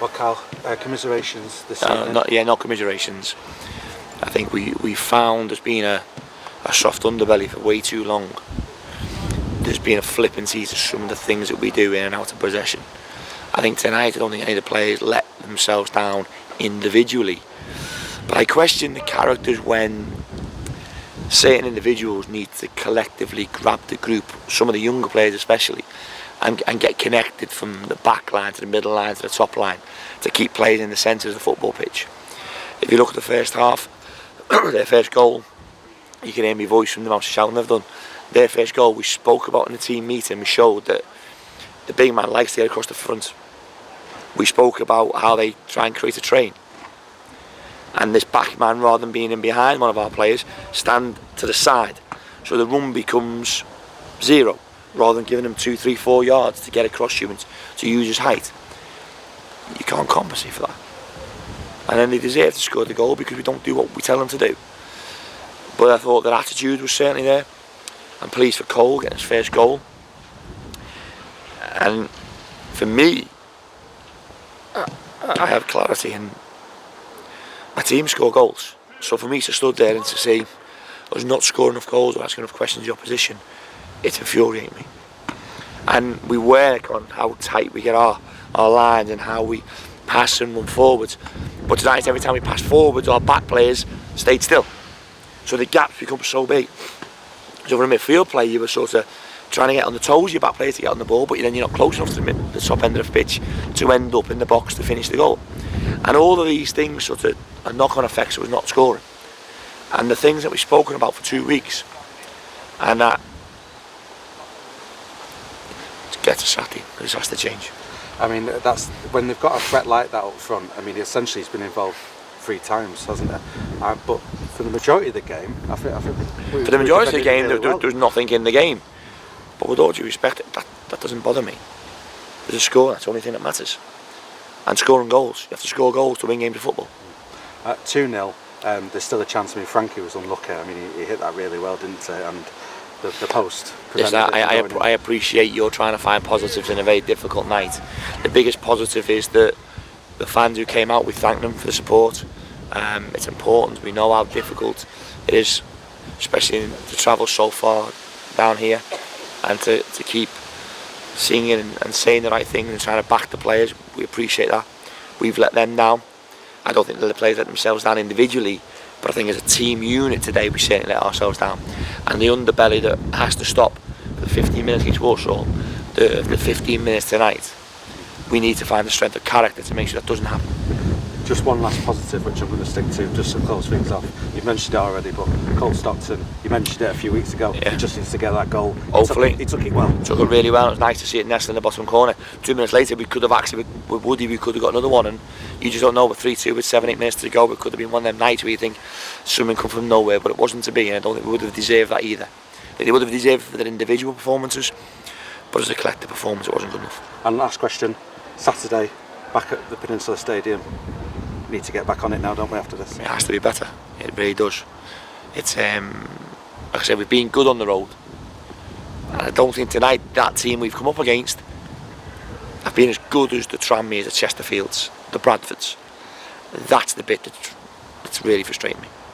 Well, Karl, commiserations this evening. Not commiserations. I think we found there's been a soft underbelly for way too long. There's been a flippancy to some of the things that we do in and out of possession. I think tonight I don't think any of the players let themselves down individually. But I question the characters when certain individuals need to collectively grab the group, some of the younger players especially, and get connected from the back line to the middle line to the top line to keep players in the centre of the football pitch. If you look at the first half, their first goal, you can hear my voice from the amount of shouting they've done. Their first goal, we spoke about in the team meeting, we showed that the big man likes to get across the front. We spoke about how they try and create a train. And this back man, rather than being in behind one of our players, stand to the side. So the run becomes 0, rather than giving him 2, 3, 4 yards to get across you and to use his height. You can't compensate for that. And then they deserve to score the goal because we don't do what we tell them to do. But I thought their attitude was certainly there. I'm pleased for Cole getting his first goal. And for me, I have clarity in my team score goals. So for me to stood there and to say us not scoring enough goals or asking enough questions of the opposition, it infuriates me. And we work on how tight we get our lines and how we pass and run forwards. But tonight, every time we pass forwards, our back players stayed still. So the gaps become so big. So from a midfield play, you were sort of trying to get on the toes of your back players to get on the ball, but then you're not close enough to the top end of the pitch to end up in the box to finish the goal. And all of these things sort of are knock-on effects of us not scoring. And the things that we've spoken about for 2 weeks, and that gets us happy. This has to change. I mean, that's when they've got a threat like that up front. I mean, essentially he's been involved 3 times, hasn't it? But for the majority of the game, I think for the majority of the game, there's nothing in the game. But with all due respect, that doesn't bother me. There's a score. That's the only thing that matters. And scoring goals. You have to score goals to win games of football. 2-0. There's still a chance. I mean, Frankie was unlucky. I mean, he hit that really well, didn't he? And the post. I appreciate you're trying to find positives in a very difficult night. The biggest positive is that the fans who came out, we thank them for the support. It's important. We know how difficult it is, especially to travel so far down here, and to keep singing and saying the right things and trying to back the players. We appreciate that. We've let them down. I don't think that the players let themselves down individually, but I think as a team unit today we certainly let ourselves down. And the underbelly that has to stop for the 15 minutes against Walsall, the 15 minutes tonight, we need to find the strength of character to make sure that doesn't happen. Just one last positive which I'm going to stick to just to close things off. You've mentioned it already, but Cole Stockton, you mentioned it a few weeks ago. Yeah. He just needs to get that goal. Hopefully. He took it well. Took it really well. It was nice to see it nestled in the bottom corner. 2 minutes later we could have actually, with Woody, we could have got another one, and you just don't know. With 3-2 with 7-8 minutes to go, it could have been one of them nights where you think something come from nowhere, but it wasn't to be, and I don't think we would have deserved that either. They would have deserved it for their individual performances, but as a collective performance it wasn't good enough. And last question, Saturday, back at the Peninsula Stadium. Need to get back on it now, don't we, after this? It has to be better. It really does. It's like I said, we've been good on the road. And I don't think tonight that team we've come up against have been as good as the Tranmeres, the Chesterfields, the Bradfords. That's the bit that's really frustrating me.